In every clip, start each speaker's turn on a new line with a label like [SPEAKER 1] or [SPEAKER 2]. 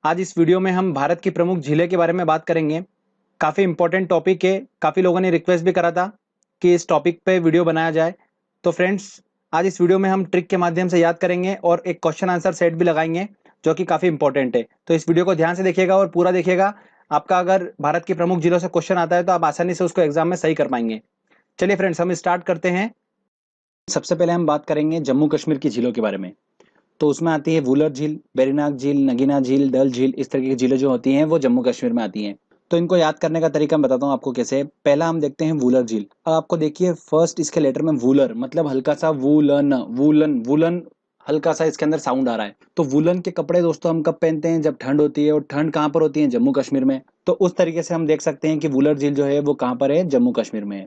[SPEAKER 1] आज इस वीडियो में हम भारत की प्रमुख झीलें के बारे में बात करेंगे। काफ़ी इंपॉर्टेंट टॉपिक है, काफ़ी लोगों ने रिक्वेस्ट भी करा था कि इस टॉपिक पे वीडियो बनाया जाए। तो फ्रेंड्स, आज इस वीडियो में हम ट्रिक के माध्यम से याद करेंगे और एक क्वेश्चन आंसर सेट भी लगाएंगे जो कि काफ़ी इंपॉर्टेंट है। तो इस वीडियो को ध्यान से देखिएगा और पूरा देखिएगा। आपका अगर भारत की प्रमुख झीलों से क्वेश्चन आता है तो आप आसानी से उसको एग्जाम में सही कर पाएंगे। चलिए फ्रेंड्स, हम स्टार्ट करते हैं। सबसे पहले हम बात करेंगे जम्मू कश्मीर की झीलों के बारे में। तो उसमें आती है वुलर झील, वेरीनाग झील, नगीना झील, डल झील। इस तरह की झीलें जो होती हैं वो जम्मू कश्मीर में आती हैं। तो इनको याद करने का तरीका मैं बताता हूँ आपको कैसे। पहला हम देखते हैं वुलर झील। अब आपको देखिए फर्स्ट इसके लेटर में वुलर मतलब हल्का सा वुलन वुलन वुलन, हल्का सा इसके अंदर साउंड आ रहा है। तो वुलन के कपड़े दोस्तों हम कब पहनते हैं? जब ठंड होती है। और ठंड कहाँ पर होती है? जम्मू कश्मीर में। तो उस तरीके से हम देख सकते हैं कि वुलर झील जो है वो कहाँ पर है? जम्मू कश्मीर में है।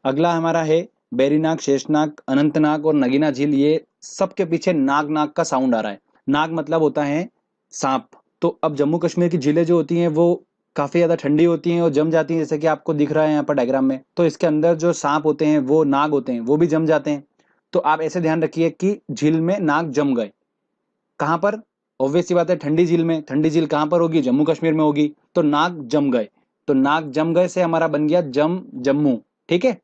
[SPEAKER 1] अगला हमारा है बेरीनाग, शेषनाग, अनंतनाग और नगीना झील। ये सबके पीछे नाग नाग का साउंड आ रहा है। नाग मतलब होता है सांप। तो अब जम्मू कश्मीर की झीलें जो होती हैं वो काफी ज्यादा ठंडी होती हैं और जम जाती हैं, जैसे कि आपको दिख रहा है यहाँ पर डायग्राम में। तो इसके अंदर जो सांप होते हैं वो नाग होते हैं, वो भी जम जाते हैं। तो आप ऐसे ध्यान रखिए कि झील में नाग जम गए। कहाँ पर? ऑब्वियस सी बात है, ठंडी झील में। ठंडी झील कहाँ पर होगी? जम्मू कश्मीर में होगी। तो नाग जम गए। तो नाग जम गए से हमारा बन गया जम्मू। ठीक है।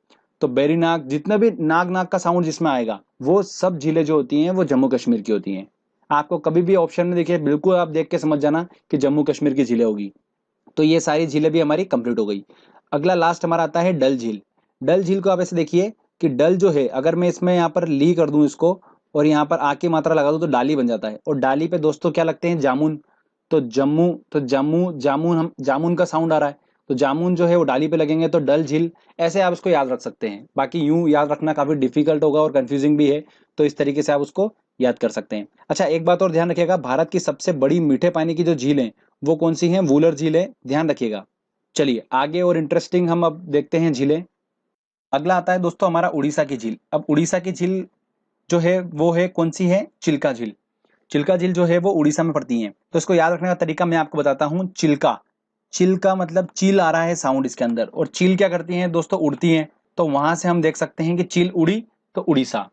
[SPEAKER 1] तो बेरी नाग, जितना भी नाग नाग का साउंड जिसमें आएगा वो सब झीलें जो होती हैं वो जम्मू कश्मीर की होती हैं। आपको कभी भी ऑप्शन में देखिए, बिल्कुल आप देख के समझ जाना कि जम्मू कश्मीर की झीलें होगी। तो ये सारी झीलें भी हमारी कंप्लीट हो गई। अगला लास्ट हमारा आता है डल झील। डल झील को आप ऐसे देखिए कि डल जो है, अगर मैं इसमें यहाँ पर ली कर दूं इसको और यहाँ पर आ की मात्रा लगा दूं तो डाली बन जाता है। और डाली पे दोस्तों क्या लगते हैं? जामुन। तो जम्मू, तो जम्मू जामुन, हम जामुन का साउंड आ रहा है। तो जामुन जो है वो डाली पे लगेंगे तो डल झील। ऐसे आप इसको याद रख सकते हैं। बाकी यूं याद रखना काफी डिफिकल्ट होगा और कंफ्यूजिंग भी है। तो इस तरीके से आप उसको याद कर सकते हैं। अच्छा, एक बात और ध्यान रखिएगा, भारत की सबसे बड़ी मीठे पानी की जो झील है वो कौन सी है? वुलर झील है, ध्यान रखिएगा। चलिए आगे और इंटरेस्टिंग हम अब देखते हैं झीलें। अगला आता है दोस्तों हमारा उड़ीसा की झील। अब उड़ीसा की झील जो है वो है कौन सी है? चिल्का झील। चिल्का झील जो है वो उड़ीसा में पड़ती है। तो इसको याद रखने का तरीका मैं आपको बताता हूँ। चिल्का, चिल्का मतलब चील आ रहा है साउंड इसके अंदर। और चील क्या करती हैं दोस्तों? उड़ती हैं। तो वहां से हम देख सकते हैं कि चील उड़ी तो उड़ीसा।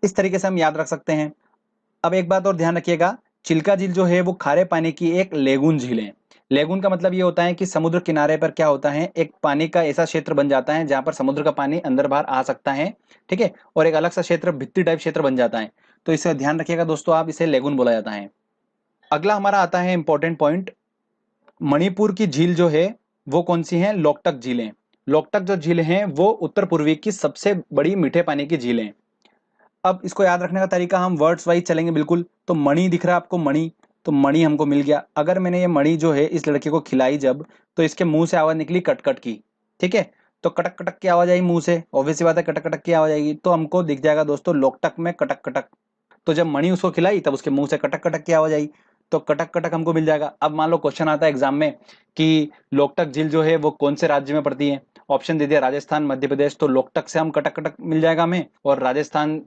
[SPEAKER 1] इस तरीके से हम याद रख सकते हैं। अब एक बात और ध्यान रखिएगा, चिल्का झील जो है वो खारे पानी की एक लेगून झील है। लेगून का मतलब ये होता है कि समुद्र किनारे पर क्या होता है, एक पानी का ऐसा क्षेत्र बन जाता है जहां पर समुद्र का पानी अंदर बाहर आ सकता है। ठीक है। और एक अलग सा क्षेत्र, भित्ती टाइप क्षेत्र बन जाता है। तो इसे ध्यान रखिएगा दोस्तों, आप इसे लेगून बोला जाता है। अगला हमारा आता है इंपॉर्टेंट पॉइंट। मणिपुर की झील जो है वो कौन सी है? लोकटक झीलें। लोकटक जो झील है वो उत्तर पूर्वी की सबसे बड़ी मीठे पानी की झील है। अब इसको याद रखने का तरीका हम वर्ड्स वाइज चलेंगे बिल्कुल। तो मणि दिख रहा है आपको? मणि। तो मणि हमको मिल गया। अगर मैंने ये मणि जो है इस लड़के को खिलाई जब, तो इसके मुंह से आवाज निकली कटकट की। ठीक है। तो कटक कटक की आवाज आई मुंह से, ऑब्वियस सी बात है कटक कटक की आवाज आएगी। तो हमको दिख जाएगा दोस्तों लोकटक में कटक कटक। तो जब मणि उसको खिलाई तब उसके मुंह से कटक कटक की आवाज आई। तो कटक कटक हमको मिल जाएगा। अब मान लो क्वेश्चन आता है एग्जाम में कि लोकटक झील जो है वो कौन से राज्य में पड़ती है? ऑप्शन दे दिया राजस्थान, मध्य प्रदेश। तो लोकटक से हम कटक कटक मिल जाएगा हमें, और राजस्थान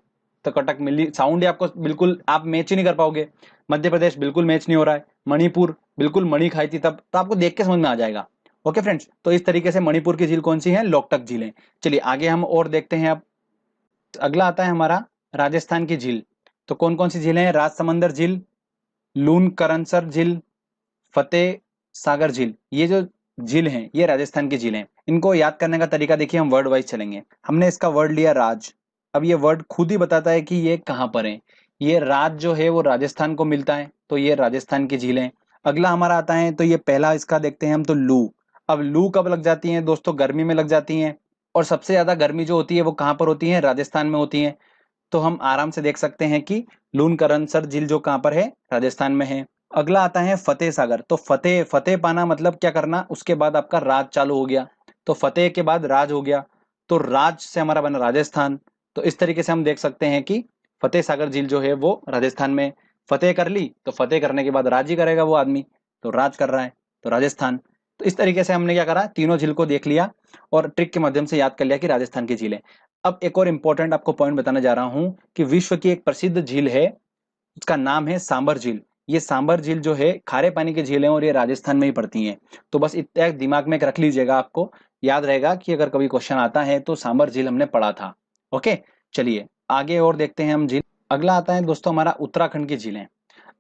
[SPEAKER 1] तो कटक मिली साउंड ही आपको बिल्कुल आप मैच ही नहीं कर पाओगे। मध्य प्रदेश बिल्कुल मैच नहीं हो रहा है। मणिपुर बिल्कुल मणि खाई थी तब, तो आपको देख के समझ में आ जाएगा। ओके फ्रेंड्स, तो इस तरीके से मणिपुर की झील कौन सी है? लोकटक झील है। चलिए आगे हम और देखते हैं। अब अगला आता है हमारा राजस्थान की झील। तो कौन कौन सी झीलें हैं? राजसमंदर झील, लून करनसर झील, फतेह सागर झील। ये जो झील हैं ये राजस्थान की झील हैं। इनको याद करने का तरीका देखिए, हम वर्ड वाइज चलेंगे। हमने इसका वर्ड लिया राज। अब ये वर्ड खुद ही बताता है कि ये कहाँ पर है। ये राज जो है वो राजस्थान को मिलता है, तो ये राजस्थान की झील है। अगला हमारा आता है, तो ये पहला इसका देखते हैं हम, तो लू। अब लू कब लग जाती है दोस्तों? गर्मी में लग जाती है। और सबसे ज्यादा गर्मी जो होती है वो कहाँ पर होती है? राजस्थान में होती है। तो हम आराम से देख सकते हैं कि लून करनसर झील जो कहाँ पर है? राजस्थान में है। अगला आता है फतेह सागर। तो फतेह, फतेह पाना मतलब क्या करना? उसके बाद आपका राज चालू हो गया। तो फतेह के बाद राज हो गया। तो राज से हमारा बना राजस्थान। तो इस तरीके से हम देख सकते हैं कि फतेह सागर झील जो है वो राजस्थान में। फतेह कर ली तो फतेह करने के बाद राज ही करेगा वो आदमी, तो राज कर रहा है, तो राजस्थान। तो इस तरीके से हमने क्या करा, तीनों झील को देख लिया और ट्रिक के माध्यम से याद कर लिया कि राजस्थान की झील है। अब एक और इंपॉर्टेंट आपको पॉइंट बताने जा रहा हूं कि विश्व की एक प्रसिद्ध झील है, उसका नाम है सांबर झील। ये सांबर झील जो है खारे पानी की झील है और ये राजस्थान में ही पड़ती हैं। तो बस इतना दिमाग में रख लीजिएगा, आपको याद रहेगा कि अगर कभी क्वेश्चन आता है तो सांबर झील हमने पढ़ा था। ओके, चलिए आगे और देखते हैं हम झील। अगला आता है दोस्तों हमारा उत्तराखंड की झीलें।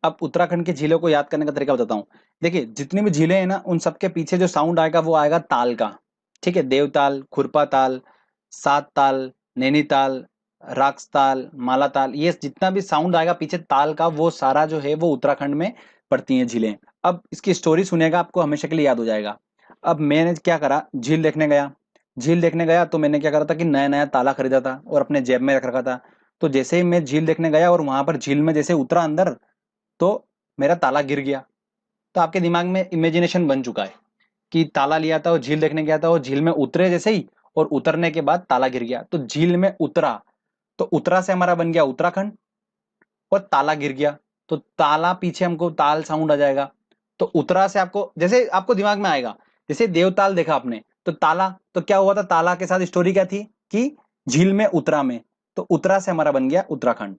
[SPEAKER 1] अब उत्तराखंड की झीलों को याद करने का तरीका बताता हूँ। देखिए जितनी भी झीलें हैं ना, उन सबके पीछे जो साउंड आएगा वो आएगा ताल का। ठीक है, देवताल, खुरपा ताल, सात ताल, नैनीताल, राक्सताल, मालाताल, ये जितना भी साउंड आएगा पीछे ताल का, वो सारा जो है वो उत्तराखंड में पड़ती हैं झीलें। अब इसकी स्टोरी सुनेगा आपको हमेशा के लिए याद हो जाएगा। अब मैंने क्या करा, झील देखने गया। झील देखने गया तो मैंने क्या करा था कि नया नया ताला खरीदा था और अपने जेब में रख रखा था। तो जैसे ही मैं झील देखने गया और वहां पर झील में जैसे उतरा अंदर, तो मेरा ताला गिर गया। तो आपके दिमाग में इमेजिनेशन बन चुका है कि ताला लिया था और झील देखने गया था और झील में उतरे जैसे ही, और उतरने के बाद ताला गिर गया। तो झील में उतरा, तो उतरा से हमारा बन गया उत्तराखंड, और ताला गिर गया तो ताला पीछे हमको ताल साउंड आ जाएगा। तो उतरा से आपको जैसे आपको दिमाग में आएगा, जैसे देवताल देखा आपने तो ताला, तो क्या हुआ था, ताला के साथ स्टोरी क्या थी कि झील में उतरा में, तो उतरा से हमारा बन गया उत्तराखंड।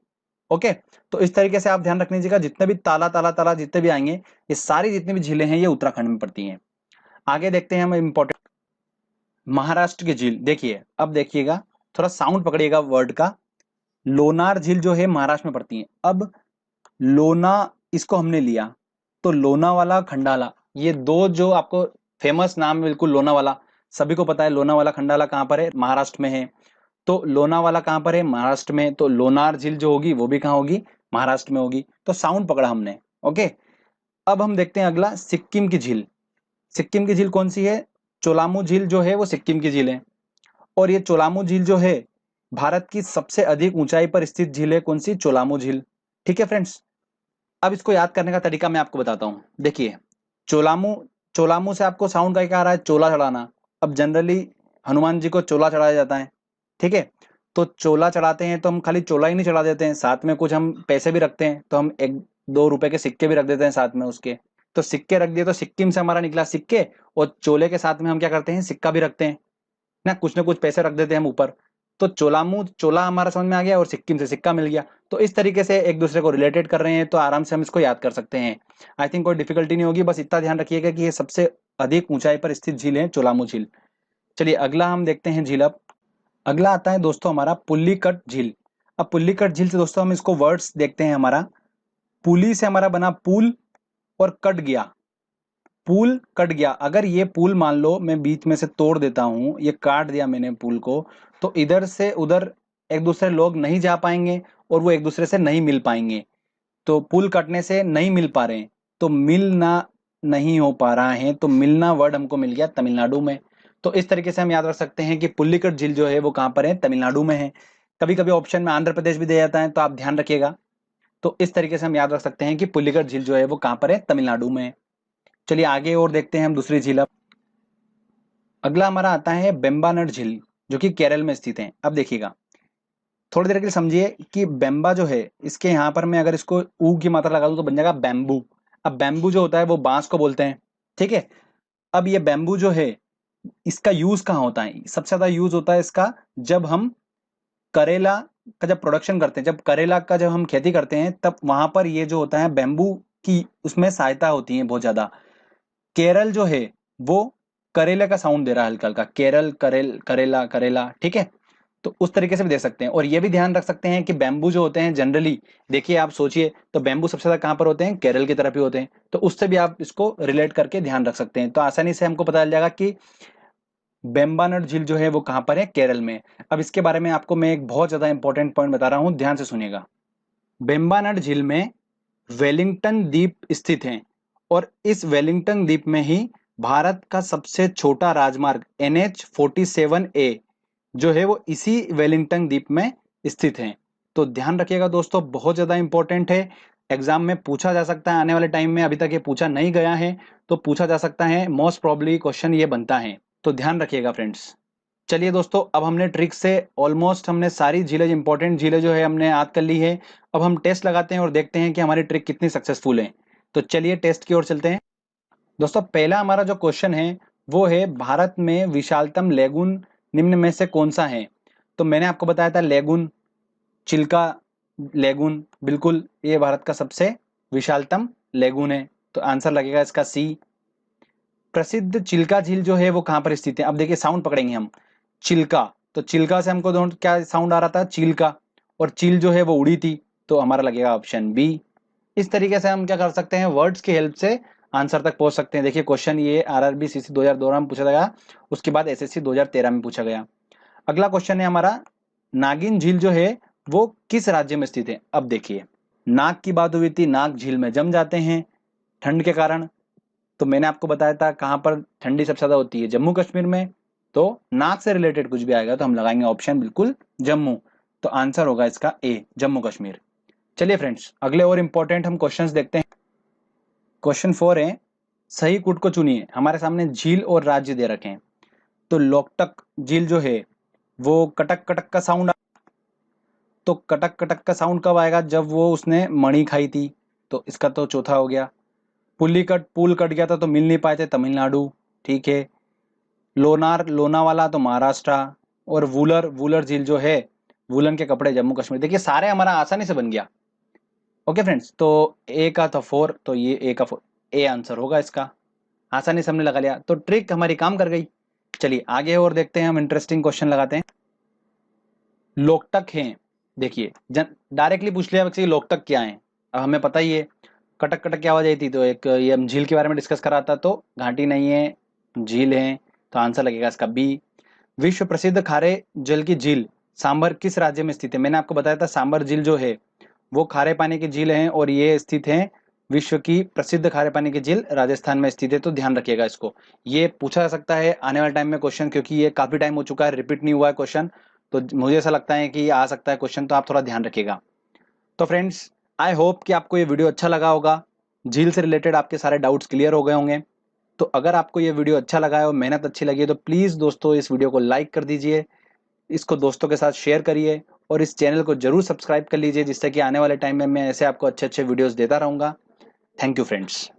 [SPEAKER 1] ओके, तो इस तरीके से आप ध्यान रख लीजिएगा, जितने भी ताला ताला ताला जितने भी आएंगे, ये सारी जितनी भी झीलें हैं ये उत्तराखंड में पड़ती हैं। आगे देखते हैं हम इंपॉर्टेंट महाराष्ट्र की झील। देखिए अब देखिएगा, थोड़ा साउंड पकड़िएगा वर्ड का। लोनार झील जो है महाराष्ट्र में पड़ती है। अब लोना, इसको हमने लिया तो लोनावाला, खंडाला, ये दो जो आपको फेमस नाम है बिल्कुल, लोनावाला सभी को पता है। लोनावाला खंडाला कहाँ पर है, महाराष्ट्र में है। तो लोनावाला कहाँ पर है, महाराष्ट्र में। तो लोनार झील जो होगी वो भी कहाँ होगी, महाराष्ट्र में होगी। तो साउंड पकड़ा हमने। ओके, अब हम देखते हैं अगला, सिक्किम की झील। सिक्किम की झील कौन सी है, चोलामू झील जो है वो सिक्किम की झील है। और ये चोलामू झील जो है भारत की सबसे अधिक ऊंचाई पर स्थित झील है। कौन सी, चोलामू झील। ठीक है फ्रेंड्स, अब इसको याद करने का तरीका मैं आपको बताता हूँ। देखिए चोलामू, चोलामू से आपको साउंड का क्या आ रहा है, चोला चढ़ाना। अब जनरली हनुमान जी को चोला चढ़ाया जाता है। ठीक है, तो चोला चढ़ाते हैं तो हम खाली चोला ही नहीं चढ़ा देते हैं, साथ में कुछ हम पैसे भी रखते हैं। तो हम 1-2 रुपए के सिक्के भी रख देते हैं साथ में उसके। तो सिक्के रख दिए तो सिक्किम से हमारा निकला सिक्के, और चोले के साथ में हम क्या करते हैं, सिक्का भी रखते हैं ना कुछ पैसे रख देते हैं हम ऊपर। तो चोलामू, चोला हमारा समझ में आ गया, और सिक्किम से सिक्का मिल गया। तो इस तरीके से एक दूसरे को रिलेटेड कर रहे हैं, तो आराम से हम इसको याद कर सकते हैं। आई थिंक कोई डिफिकल्टी नहीं होगी, बस इतना ध्यान रखिएगा कि ये सबसे अधिक ऊंचाई पर स्थित झील है, चोलामू झील। चलिए अगला हम देखते हैं झील। अब अगला आता है दोस्तों हमारा पुल्लीकट झील। अब पुल्लीकट झील से दोस्तों हम इसको वर्ड्स देखते हैं। हमारा पुली से हमारा बना पुल, और कट गया, पुल कट गया। अगर ये पुल मान लो मैं बीच में से तोड़ देता हूं, ये काट दिया मैंने पुल को, तो इधर से उधर एक दूसरे लोग नहीं जा पाएंगे और वो एक दूसरे से नहीं मिल पाएंगे। तो पुल कटने से नहीं मिल पा रहे हैं, तो मिलना नहीं हो पा रहा है, तो मिलना वर्ड हमको मिल गया तमिलनाडु में। तो इस तरीके से हम याद रख सकते हैं कि पुल्लीकट झील जो है वो कहाँ पर है, तमिलनाडु में है। कभी कभी ऑप्शन में आंध्र प्रदेश भी दिया जाता है, तो आप ध्यान रखिएगा। तो इस तरीके से हम याद रख सकते हैं कि पुल्लीकट झील जो है वो कहाँ पर है, तमिलनाडु में है। चलिए आगे और देखते हैं हम दूसरी झील। अब अगला हमारा आता है बेम्बानड झील, जो कि केरल में स्थित है। अब देखिएगा, थोड़ी देर के लिए समझिए कि बेम्बा जो है, इसके यहाँ पर मैं अगर इसको ऊ की मात्रा लगा दूं तो बन जाएगा बैम्बू। अब बैम्बू जो होता है वो बांस को बोलते हैं। ठीक है, अब ये बैम्बू जो है, इसका यूज कहाँ होता है, सबसे ज्यादा यूज होता है इसका जब हम करेला का जब प्रोडक्शन करते हैं, जब करेला का जब हम खेती करते हैं, तब वहां पर ये जो होता है बैम्बू की उसमें सहायता होती है बहुत ज्यादा। केरल जो है वो करेले का साउंड दे रहा है हल्का हल्का, केरल, करेल, करेला, करेला। ठीक है, तो उस तरीके से भी दे सकते हैं। और ये भी ध्यान रख सकते हैं कि बैम्बू जो होते हैं जनरली, देखिए आप सोचिए तो बैम्बू सबसे ज्यादा कहाँ पर होते हैं, केरल की तरफ ही होते हैं। तो उससे भी आप इसको रिलेट करके ध्यान रख सकते हैं, तो आसानी से हमको पता चल जाएगा कि बेम्बानड झील जो है वो कहाँ पर है, केरल में। अब इसके बारे में आपको मैं एक बहुत ज्यादा इंपॉर्टेंट पॉइंट बता रहा हूँ, ध्यान से सुनिएगा। बेम्बानड झील में वेलिंगटन द्वीप स्थित है, और इस वेलिंगटन द्वीप में ही भारत का सबसे छोटा राजमार्ग NH-47A जो है वो इसी वेलिंगटन द्वीप में स्थित है। तो ध्यान रखिएगा दोस्तों, बहुत ज्यादा इंपॉर्टेंट है। एग्जाम में पूछा जा सकता है आने वाले टाइम में, अभी तक ये पूछा नहीं गया है तो पूछा जा सकता है, मोस्ट प्रॉब्ली क्वेश्चन ये बनता है। तो ध्यान रखिएगा फ्रेंड्स। चलिए दोस्तों, अब हमने ट्रिक से ऑलमोस्ट हमने सारी झीलें, इंपॉर्टेंट झीलें जो है हमने याद कर ली है। अब हम टेस्ट लगाते हैं और देखते हैं कि हमारी ट्रिक कितनी सक्सेसफुल है। तो चलिए टेस्ट की ओर चलते हैं। दोस्तों पहला हमारा जो क्वेश्चन है वो है, भारत में विशालतम लेगून निम्न में से कौन सा है। तो मैंने आपको बताया था लेगून, चिल्का लेगून, बिल्कुल ये भारत का सबसे विशालतम लेगून है। तो आंसर लगेगा इसका सी। प्रसिद्ध चिल्का झील जो है वो कहाँ पर स्थित है। अब देखिए साउंड पकड़ेंगे हम, चिल्का, तो चिल्का से हमको क्या साउंड आ रहा था, चील का, और चील जो है वो उड़ी थी, तो हमारा लगेगा ऑप्शन बी। इस तरीके से हम क्या कर सकते हैं, वर्ड्स की हेल्प से आंसर तक पहुंच सकते हैं। देखिए क्वेश्चन ये आरआरबी सीसी 2012 में पूछा गया, उसके बाद एसएससी 2013 में पूछा गया। अगला क्वेश्चन है हमारा, नागिन झील जो है वो किस राज्य में स्थित है। अब देखिए, नाग की बात हुई थी, नाग झील में जम जाते हैं ठंड के कारण। तो मैंने आपको बताया था कहां पर ठंडी सबसे ज्यादा होती है, जम्मू कश्मीर में। तो नाग से रिलेटेड कुछ भी आएगा तो हम लगाएंगे ऑप्शन बिल्कुल जम्मू। तो आंसर होगा इसका ए, जम्मू कश्मीर। चलिए फ्रेंड्स, अगले और इंपॉर्टेंट हम क्वेश्चंस देखते हैं। क्वेश्चन 4 है, सही कूट को चुनिए। हमारे सामने झील और राज्य दे रखे हैं। तो लोकटक झील जो है वो कटक कटक का साउंड, तो कटक कटक का साउंड कब आएगा, जब वो उसने मणि खाई थी। तो इसका तो चौथा हो गया। पुल्लीकट पुल कट गया था तो मिल नहीं पाए थे, तमिलनाडु। ठीक है। लोनार लोनावाला तो महाराष्ट्र। और वूलर वूलर झील जो है, वूलन के कपड़े, जम्मू कश्मीर। देखिए सारे हमारा आसानी से बन गया। ओके फ्रेंड्स, तो ए का था 4, तो ये ए का 4, ए आंसर होगा इसका। आसानी से हमने लगा लिया, तो ट्रिक हमारी काम कर गई। चलिए आगे और देखते हैं, हम इंटरेस्टिंग क्वेश्चन लगाते हैं। लोकटक हैं, देखिए डायरेक्टली पूछ लिया बच्चे लोकटक क्या है। अब हमें पता ही है कटक कटक की आवाज आई थी, तो एक ये हम झील के बारे में डिस्कस करा था। तो घाटी नहीं है, झील है, तो आंसर लगेगा इसका बी। विश्व प्रसिद्ध खारे जल की झील सांबर किस राज्य में स्थित है। मैंने आपको बताया था सांबर झील जो है वो खारे पानी की झील है, और ये स्थित है, विश्व की प्रसिद्ध खारे पानी की झील राजस्थान में स्थित है। तो ध्यान रखिएगा इसको, ये पूछा जा सकता है आने वाले टाइम में क्वेश्चन, क्योंकि ये काफी टाइम हो चुका है, रिपीट नहीं हुआ है क्वेश्चन। तो मुझे ऐसा लगता है कि ये आ सकता है क्वेश्चन, तो आप थोड़ा ध्यान रखिएगा। तो फ्रेंड्स, आई होप कि आपको ये वीडियो अच्छा लगा होगा, झील से रिलेटेड आपके सारे डाउट्स क्लियर हो गए होंगे। तो अगर आपको ये वीडियो अच्छा लगा है और मेहनत अच्छी लगी है, तो प्लीज़ दोस्तों इस वीडियो को लाइक कर दीजिए, इसको दोस्तों के साथ शेयर करिए, और इस चैनल को जरूर सब्सक्राइब कर लीजिए, जिससे कि आने वाले टाइम में मैं ऐसे आपको अच्छे अच्छे वीडियोस देता रहूँगा। Thank you friends.